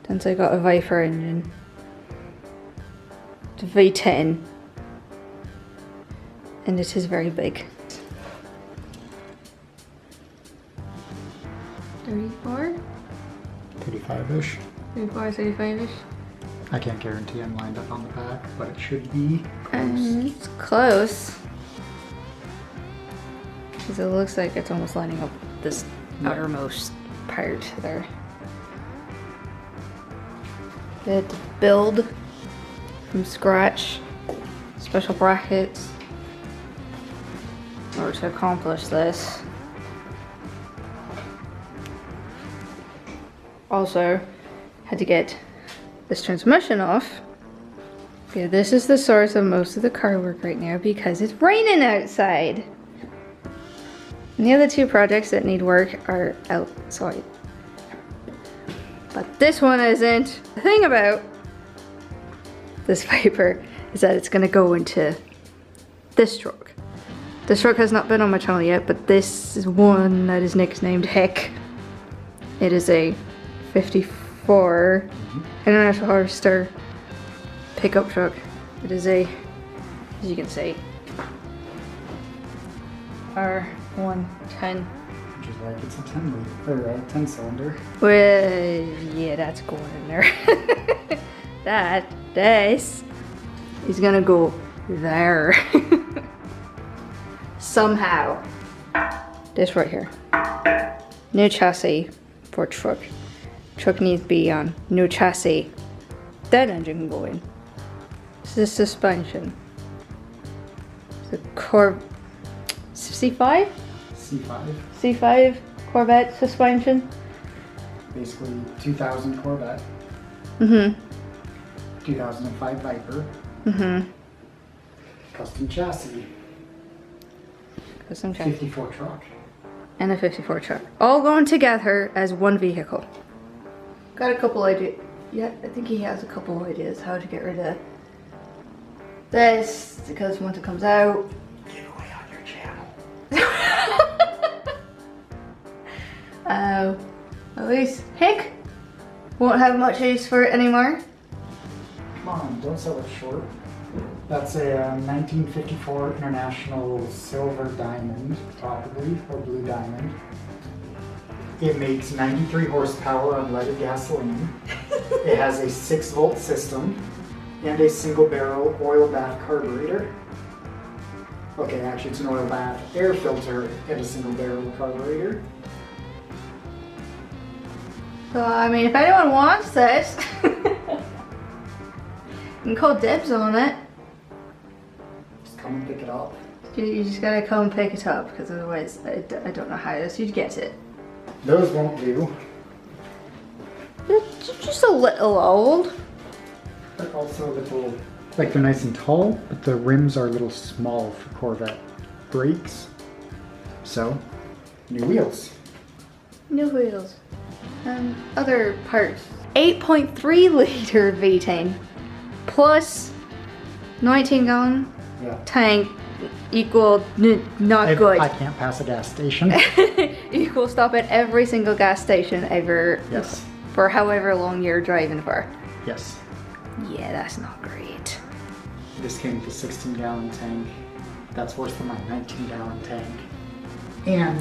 Tensai got a Viper engine. It's a V10. And it is very big. 34? 35-ish. 34, 35-ish. I can't guarantee I'm lined up on the back, but it should be close. It's close. Because it looks like it's almost lining up with this outermost part there. They had to build from scratch special brackets in order to accomplish this. Also, had to get this transmission off. Okay, this is the source of most of the car work right now because it's raining outside. And the other two projects that need work are outside. But this one isn't. The thing about this Viper is that it's gonna go into this truck. This truck has not been on my channel yet, but this is one that is nicknamed Heck. It is a 54 International Harvester pickup truck. It is a, as you can see, R110. Which is like it's a 10 liter, or a 10 cylinder. Well, yeah, that's going in there. This is gonna go there. Somehow. This right here. New chassis for truck. Truck needs to be on new chassis. That engine can go in. This is suspension. The C5? C5. C5 Corvette suspension. Basically 2000 Corvette. 2005 Viper. Custom chassis. Custom chassis. 54 truck. And a 54 truck. All going together as one vehicle. Got a couple ideas. Yeah, I think he has a couple of ideas how to get rid of this because once it comes out. Giveaway on your channel. At least Hick won't have much use for it anymore. Come on, don't sell it short. That's a 1954 International Silver Diamond, probably, or Blue Diamond. It makes 93 horsepower on leaded gasoline. It has a 6-volt system and a single barrel oil bath carburetor. Okay, actually it's an oil bath air filter and a single barrel carburetor. So, I mean, if anyone wants this, you can call dibs on it. Just come and pick it up. You just gotta come pick it up because otherwise I don't know how else you'd get it. Those won't do. It's just a little old. They're also a little, like they're nice and tall, but the rims are a little small for Corvette brakes. So, new wheels. New wheels. Other parts. 8.3 liter V10 plus 19 gallon tank equal not good. I can't pass a gas station. Equal stop at every single gas station ever. Yes. For however long you're driving for. Yes. Yeah, that's not great. This came with a 16-gallon tank. That's worse than my 19-gallon tank. And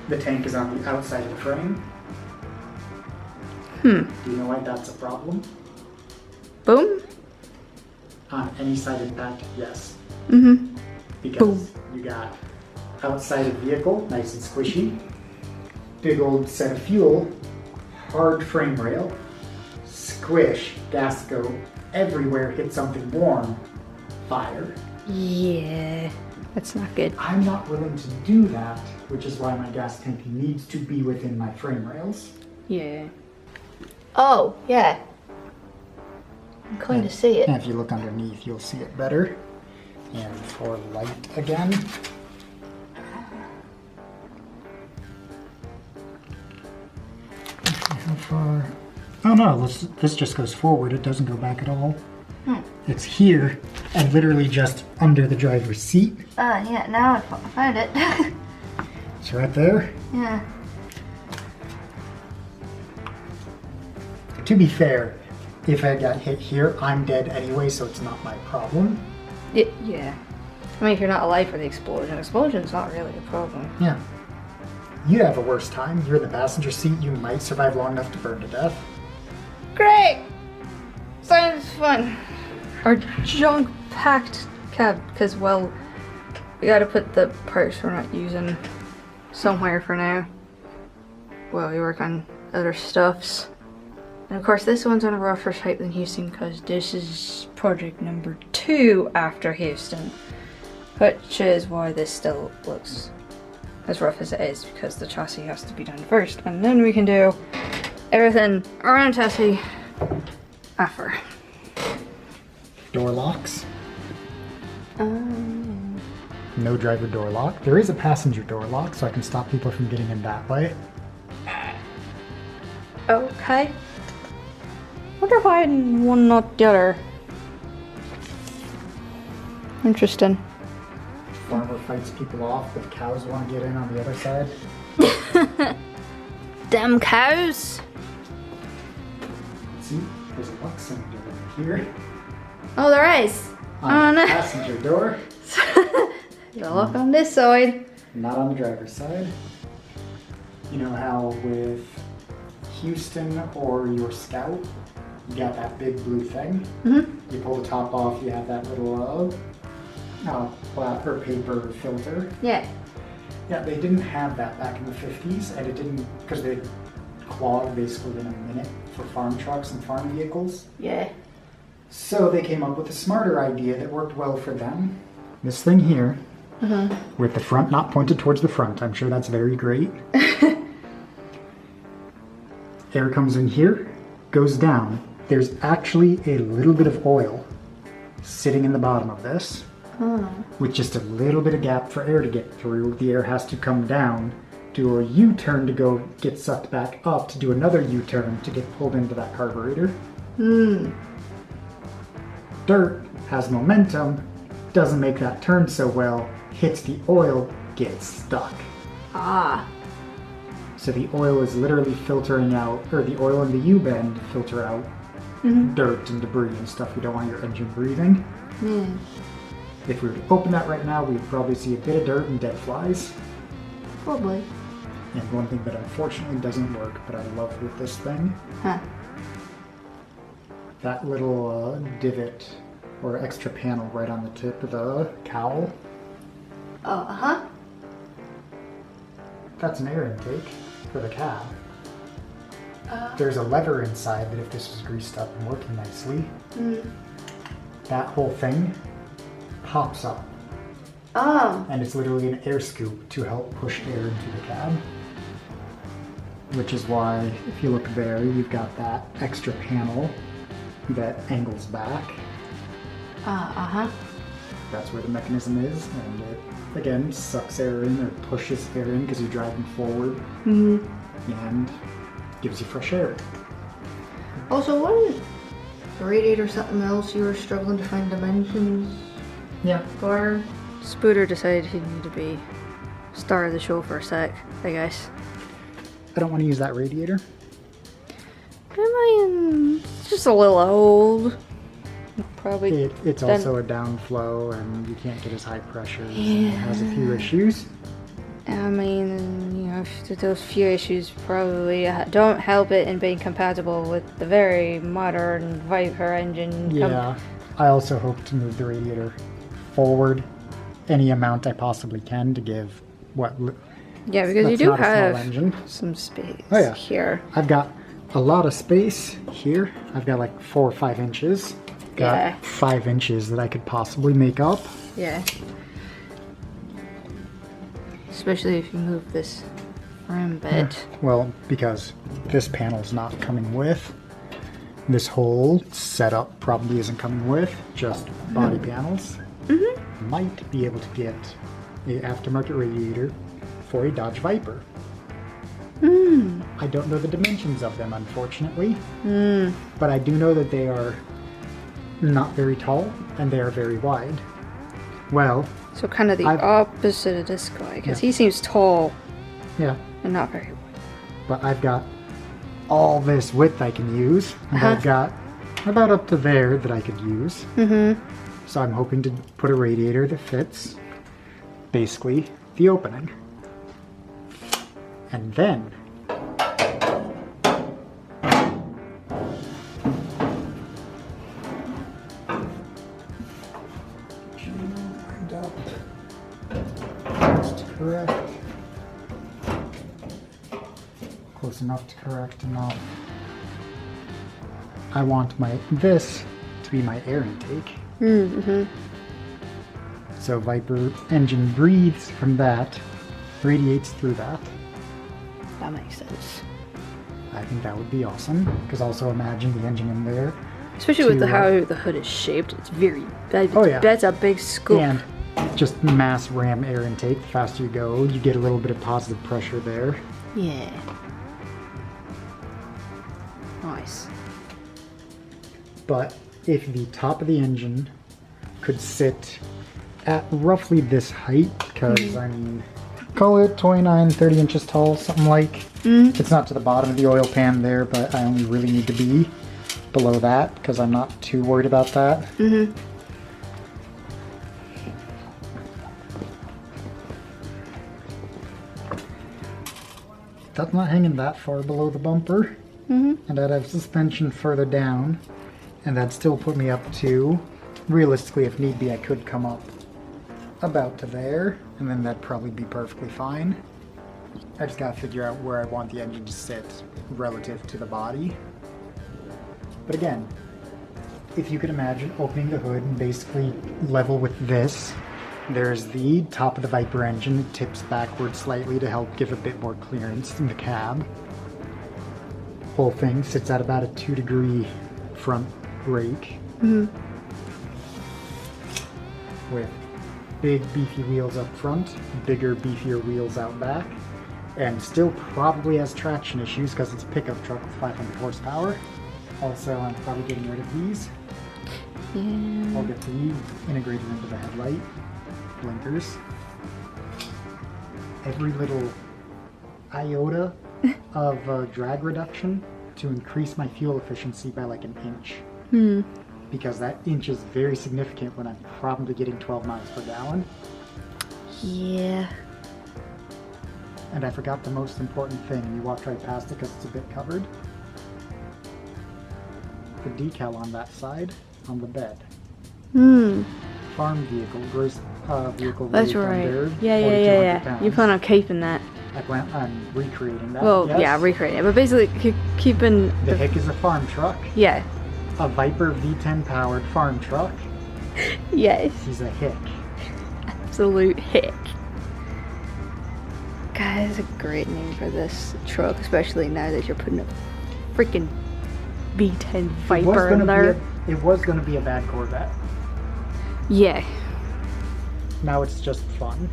the tank is on the outside of the frame. Do you know why that's a problem? Boom? On any side impact, yes. Because Boom. you got outside of vehicle, nice and squishy. Big old set of fuel, hard frame rail, squish, gas go everywhere, hit something warm, fire. Yeah, that's not good. I'm not willing to do that, which is why my gas tank needs to be within my frame rails. Yeah. Oh, yeah. I'm going to see it. And if you look underneath, you'll see it better. And for light again. How far? Oh no, this just goes forward. It doesn't go back at all. It's here and literally just under the driver's seat. Yeah, now I found it. It's right there. Yeah. To be fair, if I got hit here, I'm dead anyway, so it's not my problem. Yeah. I mean, if you're not alive for the explosion's not really a problem. Yeah. You'd have a worse time. You're in the passenger seat, you might survive long enough to burn to death. Great! Sounds fun. Our junk-packed cab, because, well, we gotta put the parts we're not using somewhere for now. Well, we work on other stuffs. And of course, this one's on a rougher shape than Houston, because this is project number 2 after Houston. Which is why this still looks as rough as it is, because the chassis has to be done first, and then we can do everything around chassis after. Door locks. No driver door lock. There is a passenger door lock, so I can stop people from getting in that way. Okay. Wonder why one not the other. Interesting. Farmer fights people off, but cows want to get in on the other side. Damn cows! See, there's a lock cylinder over here. Oh, there is. On the passenger door. The lock on this side. Not on the driver's side. You know how with Houston or your Scout, you got that big blue thing? You pull the top off, you have that little black or paper filter. Yeah. Yeah, they didn't have that back in the 50s, and it didn't, because they clogged basically in a minute for farm trucks and farm vehicles. Yeah. So they came up with a smarter idea that worked well for them. This thing here, with the front not pointed towards the front. I'm sure that's very great. Air comes in here, goes down. There's actually a little bit of oil sitting in the bottom of this. With just a little bit of gap for air to get through. The air has to come down, do a U-turn to go get sucked back up, to do another U-turn to get pulled into that carburetor. Dirt has momentum, doesn't make that turn so well, hits the oil, gets stuck. So the oil is literally filtering out, or the oil in the U-bend filter out dirt and debris and stuff you don't want your engine breathing. If we were to open that right now, we'd probably see a bit of dirt and dead flies. Probably. And one thing that unfortunately doesn't work, but I love with this thing, that little divot or extra panel right on the tip of the cowl. That's an air intake for the cab. There's a lever inside that if this was greased up and working nicely, that whole thing pops up. And it's literally an air scoop to help push air into the cab. Which is why, if you look there, you've got that extra panel that angles back. That's where the mechanism is, and it, again, sucks air in or pushes air in because you're driving forward. And gives you fresh air. Also, wasn't the radiator something else you were struggling to find dimensions? Yeah. Or Spooter decided he needed to be star of the show for a sec, I guess. I don't want to use that radiator. I mean, it's just a little old. Probably. It's also a downflow, and you can't get as high pressures. And it has a few issues. I mean, you know, those few issues probably don't help it in being compatible with the very modern Viper engine. Yeah. I also hope to move the radiator forward any amount I possibly can to give what. Yeah, because you do have engine. some space here. I've got a lot of space here. I've got like 4 or 5 inches. Got 5 inches that I could possibly make up. Yeah. Especially if you move this room bit. Well, because this panel's not coming with. This whole setup probably isn't coming with, just body panels. Might be able to get an aftermarket radiator for a Dodge Viper. I don't know the dimensions of them, unfortunately. But I do know that they are not very tall, and they are very wide. Well, So kind of the opposite of this guy, because he seems tall yeah, and not very wide. but I've got all this width I can use, and I've got about up to there that I could use. So I'm hoping to put a radiator that fits basically the opening. And then lined up. That's correct. Close enough to correct enough. I want this to be my air intake. So Viper engine breathes from that, radiates through that. That makes sense. I think that would be awesome, because also imagine the engine in there. Especially with how the hood is shaped, it's very, Oh yeah. that's a big scoop. And just mass ram air intake, the faster you go, you get a little bit of positive pressure there. Yeah. Nice. But if the top of the engine could sit at roughly this height, because I mean, call it 29, 30 inches tall, something like. It's not to the bottom of the oil pan there, but I only really need to be below that, because I'm not too worried about that. That's not hanging that far below the bumper. And I'd have suspension further down, and that'd still put me up to, realistically, if need be, I could come up about to there, and then that'd probably be perfectly fine. I just gotta figure out where I want the engine to sit relative to the body. But again, if you could imagine opening the hood and basically level with this, there's the top of the Viper engine. It tips backward slightly to help give a bit more clearance in the cab. Whole thing sits at about a 2-degree front rake. With big beefy wheels up front, bigger beefier wheels out back, and still probably has traction issues because it's a pickup truck with 500 horsepower. Also, I'm probably getting rid of these. Yeah. I'll get these integrated into the headlight blinkers. Every little iota of drag reduction to increase my fuel efficiency by like an inch. Because that inch is very significant when I'm probably getting 12 miles per gallon. Yeah. And I forgot the most important thing. You walked right past it because it's a bit covered. The decal on that side, on the bed. Farm vehicle, gross vehicle. That's right. Yeah. You plan on keeping that? I plan on recreating that. Well, yes. yeah, recreating it, but basically keeping the hick is a farm truck. Yeah. A Viper V10 powered farm truck. Yes. He's a hick. Absolute hick. God, that's a great name for this truck, especially now that you're putting a freaking V10 Viper in there. It was going to be a bad Corvette. Yeah. Now it's just fun.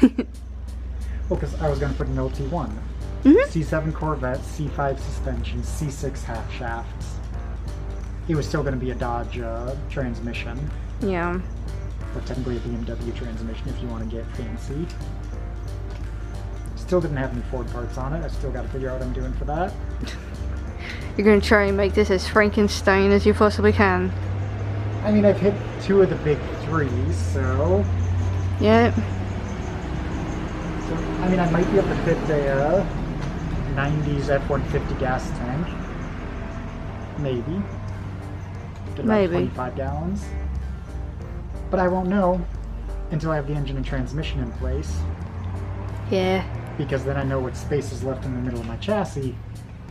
Well, because I was going to put an LT1. C7 Corvette, C5 suspension, C6 half shafts. It was still going to be a Dodge transmission. Yeah. Or technically a BMW transmission if you want to get fancy. Still didn't have any Ford parts on it. I still got to figure out what I'm doing for that. You're going to try and make this as Frankenstein as you possibly can. I mean, I've hit 2 of the big 3s, so... Yeah. So, I mean, I might be able to fit a 90s F-150 gas tank. Maybe. Get about 25 gallons. But I won't know until I have the engine and transmission in place. Yeah. Because then I know what space is left in the middle of my chassis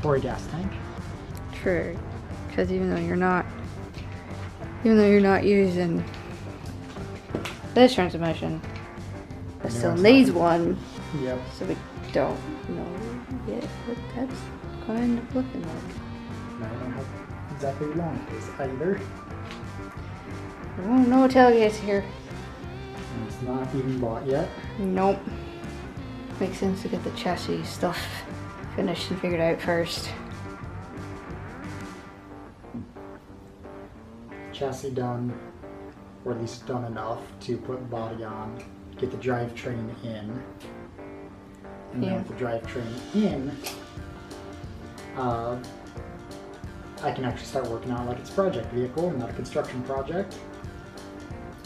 for a gas tank. True. Because even though you're not using this transmission, it still needs one. Yep. So we don't know yet what that's kind of looking like. No, I don't have exactly what long it is either. We won't know until it gets here. And it's not even bought yet. Nope. Makes sense to get the chassis stuff finished and figured out first. chassis done, or at least done enough to put body on, get the drivetrain in. And then with the drivetrain in, I can actually start working on it like it's a project vehicle, not a construction project.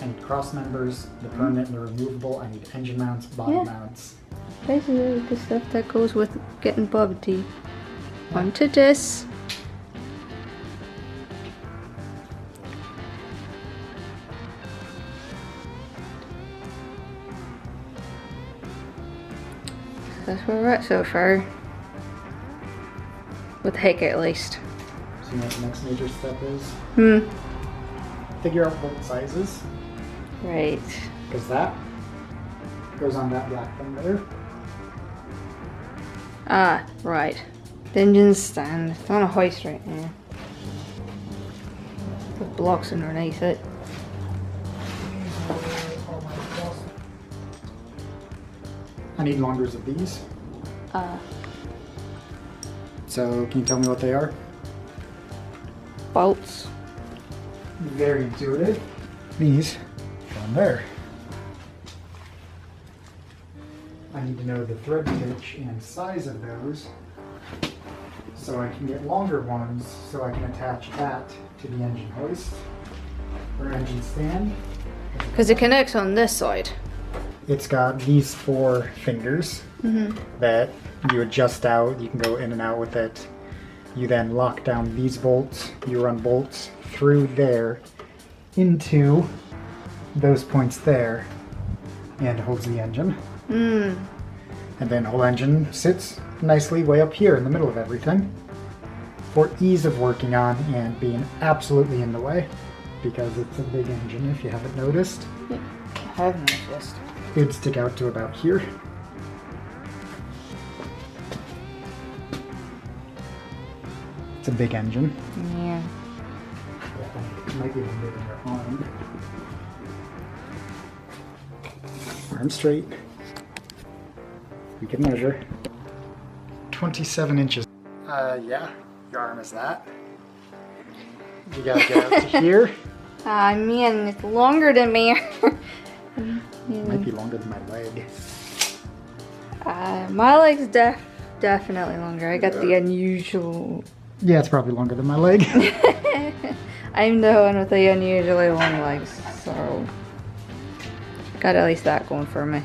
I need cross members, the permanent and the removable. I need engine mounts, body mounts. Basically the stuff that goes with getting body onto this. That's where we're at so far. With the hick at least. So you know what the next major step is? Figure out bolt sizes. Right. Because that goes on that black thing there. Ah, right. The engine stand. It's on a hoist right now. The blocks underneath it. I need longers of these. So can you tell me what they are? Bolts. Very intuitive. These down there. I need to know the thread pitch and size of those so I can get longer ones so I can attach that to the engine hoist or engine stand. Because it connects on this side. It's got these 4 fingers that you adjust out. You can go in and out with it. You then lock down these bolts. You run bolts through there into those points there, and it holds the engine. And then the whole engine sits nicely way up here in the middle of everything for ease of working on and being absolutely in the way, because it's a big engine if you haven't noticed. Yeah, I have noticed. It'd stick out to about here. It's a big engine. Yeah. It might be a little bit in your arm. Arm straight. We can measure. 27 inches. Yeah, your arm is that. You gotta get out to here. Ah, man, it's longer than me. It might be longer than my leg. My leg's definitely longer. I got the unusual. Yeah, it's probably longer than my leg. I'm the one with the unusually long legs, so got at least that going for me.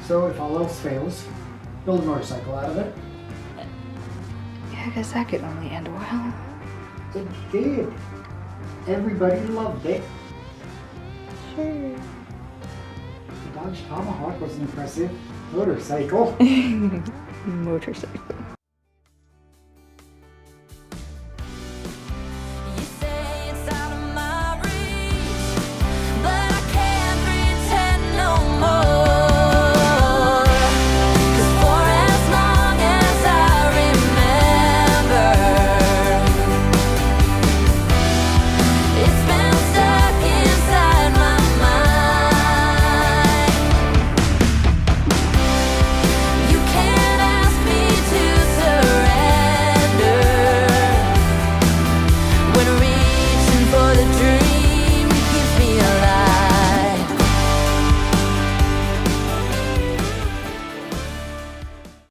So if all else fails, build a motorcycle out of it. Yeah, I guess that could only end well. It did. Everybody loved it. Sure. The Dodge Tomahawk was an impressive motorcycle. Motorcycle.